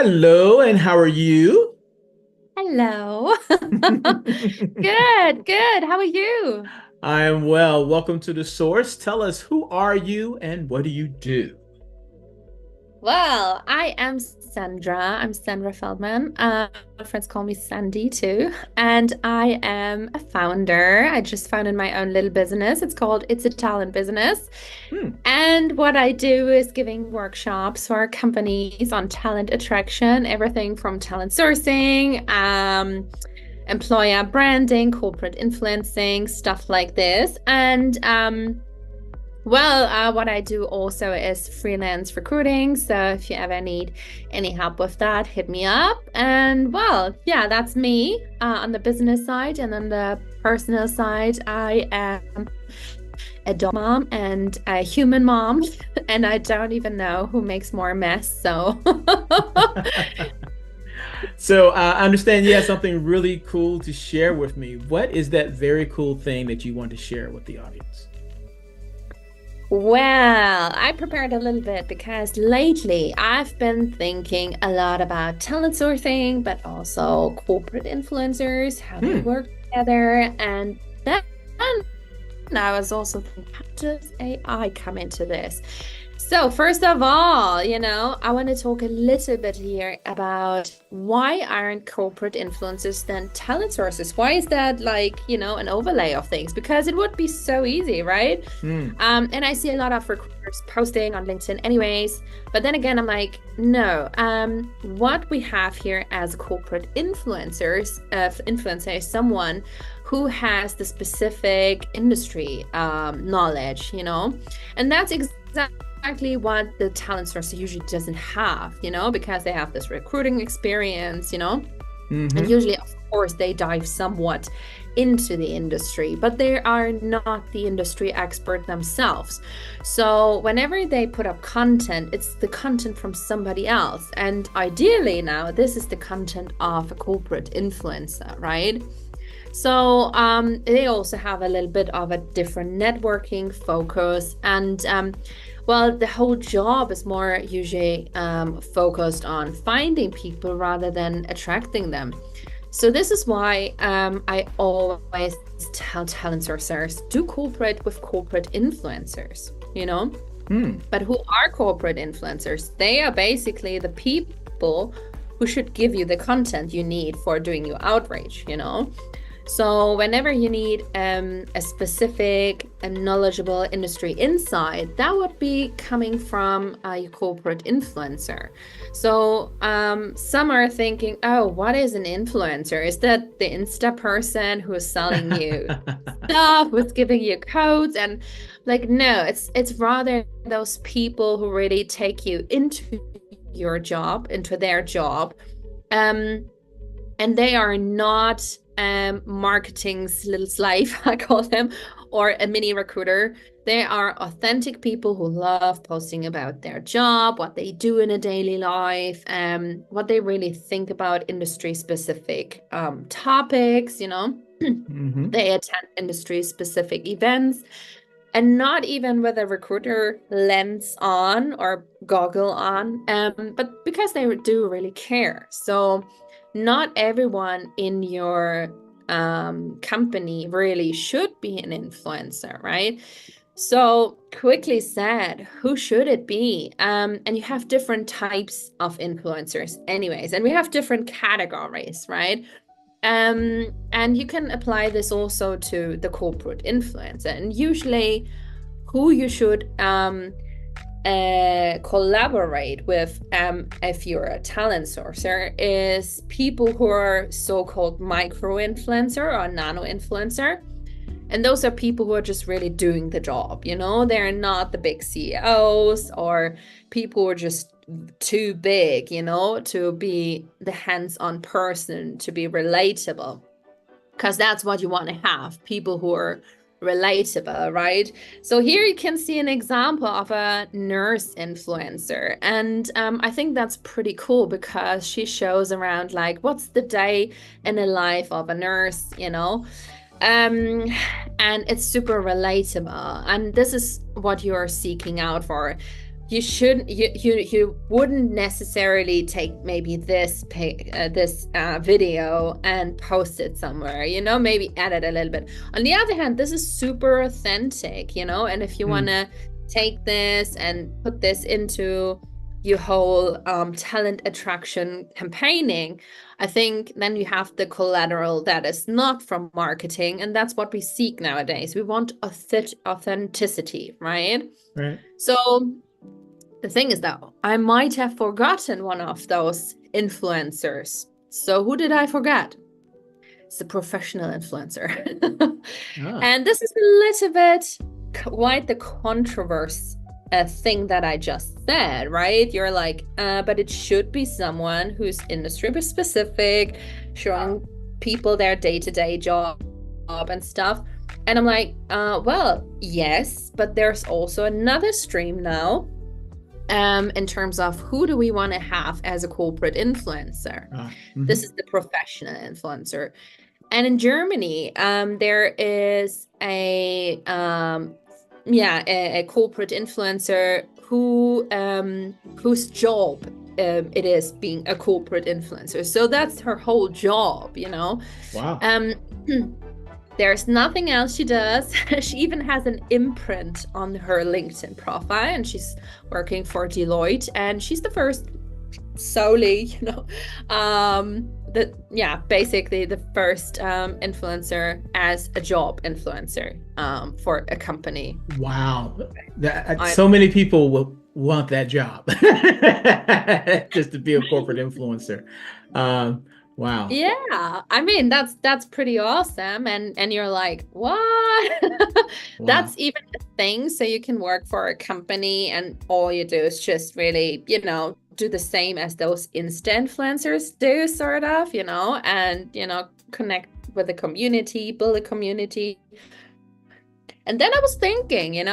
Hello, and how are you? Hello. Good, good. How are you? I am well. Welcome to the source. Tell us, who are you and what do you do? Well, I am Sandra. I'm Sandra Feldman. My friends call me Sandy too. And I am a founder. I just founded my own little business. It's called It's a Talent Business. Hmm. And what I do is giving workshops for companies on talent attraction, everything from talent sourcing, employer branding, corporate influencing, stuff like this. And what I do also is freelance recruiting. So if you ever need any help with that, hit me up. And yeah, that's me on the business side. And on the personal side, I am a dog mom and a human mom. And I don't even know who makes more mess. So So I understand you have something really cool to share with me. What is that very cool thing that you want to share with the audience? Well, I prepared a little bit because lately I've been thinking a lot about talent sourcing, but also corporate influencers, how they Hmm. work together. And then I was also thinking, how does AI come into this? So, first of all, I want to talk a little bit here about why aren't corporate influencers then talent sources? Why is that like, an overlay of things? Because it would be so easy, right? Hmm. And I see a lot of recruiters posting on LinkedIn anyways. But then again, I'm like, no, what we have here as corporate influencer is someone who has the specific industry knowledge, and that's exactly what the talent source usually doesn't have, because they have this recruiting experience, and Mm-hmm. usually, of course, they dive somewhat into the industry, but they are not the industry expert themselves. So whenever they put up content, it's the content from somebody else. And ideally now, this is the content of a corporate influencer, right? So they also have a little bit of a different networking focus. And the whole job is more usually focused on finding people rather than attracting them. So this is why I always tell talent sourcers, do corporate with corporate influencers, Hmm. But who are corporate influencers? They are basically the people who should give you the content you need for doing your outreach. So whenever you need a specific and knowledgeable industry insight, that would be coming from your corporate influencer. So some are thinking, oh, what is an influencer? Is that the Insta person who is selling you stuff, who's giving you codes? And like, no, it's rather those people who really take you into your job, into their job. Um, and they are not marketing's little slave, I call them, or a mini recruiter. They are authentic people who love posting about their job, what they do in a daily life, what they really think about industry specific topics. Mm-hmm. They attend industry specific events and not even with a recruiter lens on or goggle on, but because they do really care. So, not everyone in your company really should be an influencer, right? So, quickly said, who should it be? And you have different types of influencers, anyways, and we have different categories, right? And you can apply this also to the corporate influencer. And usually, who you should collaborate with if you're a talent sourcer is people who are so-called micro influencer or nano influencer. And those are people who are just really doing the job, they're not the big CEOs or people who are just too big, to be the hands-on person, to be relatable, because that's what you want to have, people who are relatable, right? So here you can see an example of a nurse influencer, and I think that's pretty cool because she shows around like what's the day in the life of a nurse. um and it's super relatable, and this is what you're seeking out for. you wouldn't necessarily take maybe this video and post it somewhere, maybe edit a little bit. On the other hand, this is super authentic, and if you want to take this and put this into your whole talent attraction campaigning, I think then you have the collateral that is not from marketing, and that's what we seek nowadays. We want authenticity, right? Right. So the thing is that I might have forgotten one of those influencers. So who did I forget? It's a professional influencer. And this is a little bit quite the controversy thing that I just said, right? You're like, but it should be someone who's industry specific, showing people their day-to-day job and stuff. And I'm like, well, yes, but there's also another stream now. In terms of who do we want to have as a corporate influencer. This is the professional influencer. And in Germany, there is a corporate influencer whose job it is being a corporate influencer. So that's her whole job, Wow. There's nothing else she does. She even has an imprint on her LinkedIn profile, and she's working for Deloitte, and she's the first solely, basically the first influencer as a job influencer for a company. Wow. So many people will want that job just to be a corporate influencer. Wow. Yeah, I mean that's pretty awesome, and you're like, what? Wow. That's even a thing. So you can work for a company, and all you do is just really, do the same as those Insta influencers do, sort of, and connect with the community, build a community. And then I was thinking,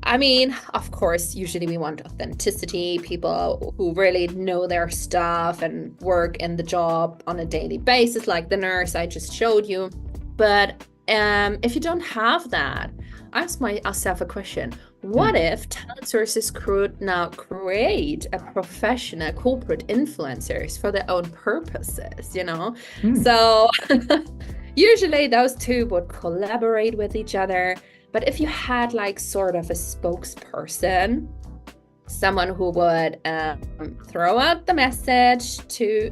I mean, of course, usually we want authenticity, people who really know their stuff and work in the job on a daily basis, like the nurse I just showed you. But if you don't have that, I ask myself a question. What if Talent Sources could now create a professional corporate influencers for their own purposes, So usually those two would collaborate with each other. But if you had like sort of a spokesperson, someone who would throw out the message to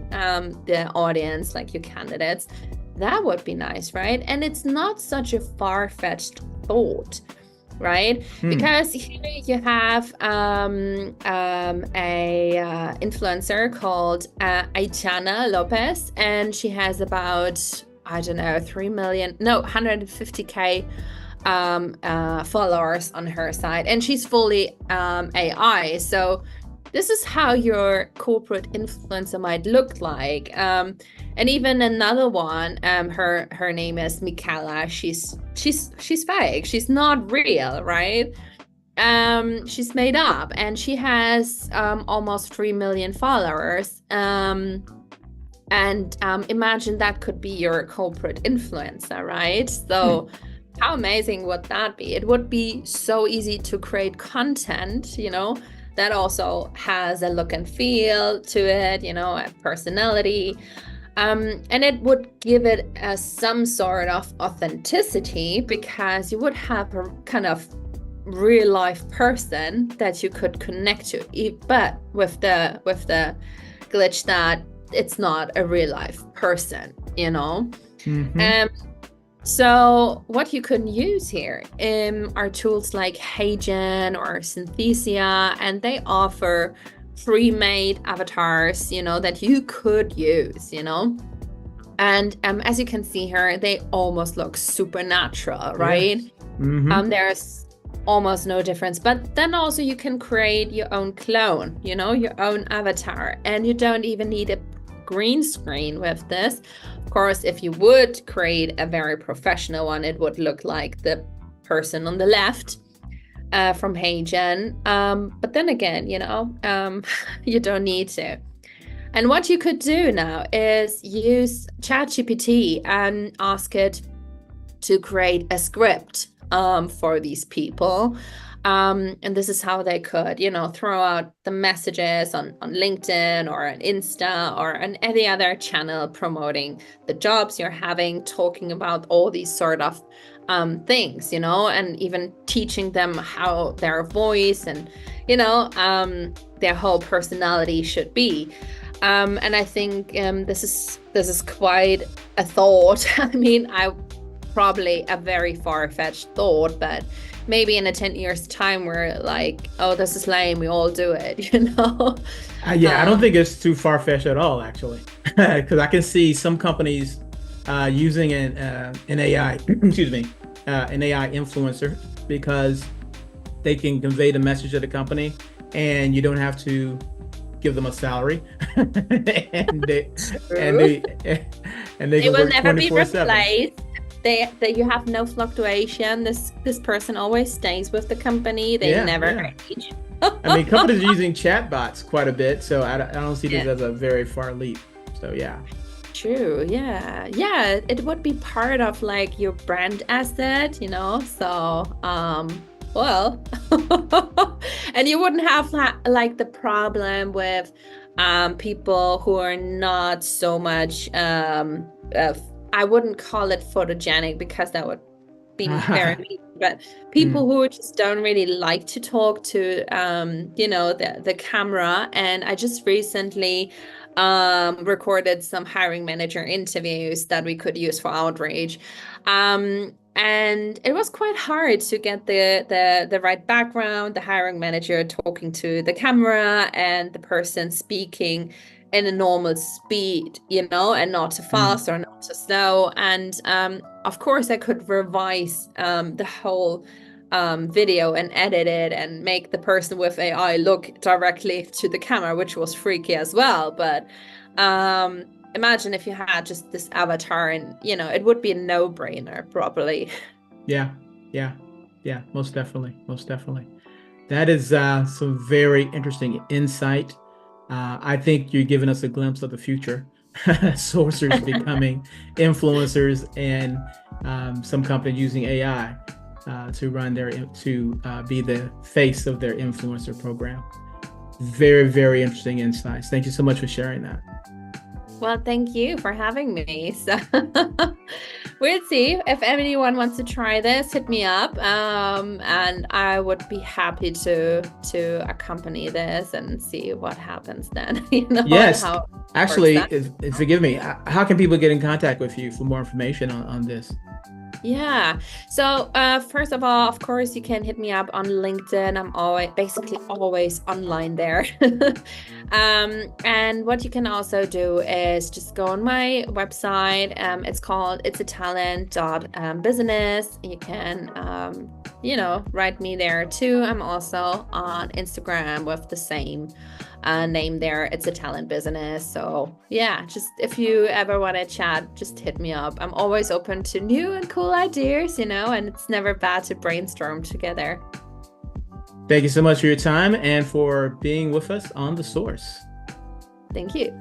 the audience, like your candidates, that would be nice, right? And it's not such a far-fetched thought, right? Because here you have a influencer called Aitana Lopez, and she has about, 150K followers on her side, and she's fully AI. So this is how your corporate influencer might look like. And even another one, her name is Michaela. She's fake. She's not real, right? She's made up, and she has almost 3 million followers. And imagine that could be your corporate influencer, right? So how amazing would that be? It would be so easy to create content, that also has a look and feel to it, a personality. And it would give it some sort of authenticity, because you would have a kind of real life person that you could connect to, but with the glitch that it's not a real life person, So what you can use here are tools like HeyGen or Synthesia, and they offer pre-made avatars, that you could use, And as you can see here, they almost look supernatural, right? Yes. There's almost no difference. But then also you can create your own clone, your own avatar, and you don't even need a green screen with this. Of course, if you would create a very professional one, it would look like the person on the left from HeyGen. But then again, you don't need to. And what you could do now is use ChatGPT and ask it to create a script for these people. And this is how they could, throw out the messages on LinkedIn or on Insta or on any other channel promoting the jobs you're having, talking about all these sort of things, and even teaching them how their voice and, their whole personality should be. And I think this is quite a thought. I mean, probably a very far-fetched thought, but maybe in 10 years time we're like, oh, this is lame, we all do it. I don't think it's too far-fetched at all, actually, because I can see some companies using an AI excuse me, an AI influencer, because they can convey the message of the company and you don't have to give them a salary. and they can will work never be 24/7. replaced. You have no fluctuation. This person always stays with the company. They never age. I mean, companies are using chatbots quite a bit, so I don't see this as a very far leap. So yeah. True. Yeah. It would be part of like your brand asset, So, well, and you wouldn't have like the problem with people who are not so much. I wouldn't call it photogenic because that would be very mean, but people who just don't really like to talk to the camera. And I just recently recorded some hiring manager interviews that we could use for Outreach, and it was quite hard to get the right background, the hiring manager talking to the camera and the person speaking in a normal speed, and not too fast or not too slow. And of course I could revise the whole video and edit it and make the person with AI look directly to the camera, which was freaky as well. But imagine if you had just this avatar and, it would be a no-brainer probably. Yeah, most definitely. That is some very interesting insight. I think you're giving us a glimpse of the future. Sourcers becoming influencers, and some companies using AI to be the face of their influencer program. Very, very interesting insights. Thank you so much for sharing that. Well, thank you for having me. So we'll see if anyone wants to try this, hit me up. And I would be happy to accompany this and see what happens then. Yes. Actually, forgive me. How can people get in contact with you for more information on this? Yeah. So first of all, of course, you can hit me up on LinkedIn. I'm basically always online there. And what you can also do is just go on my website. It's called itsatalent.business. You can, write me there too. I'm also on Instagram with the same name there. It's a talent business. So yeah, just if you ever want to chat, just hit me up. I'm always open to new and cool ideas, and it's never bad to brainstorm together. Thank you so much for your time and for being with us on The Source. Thank you.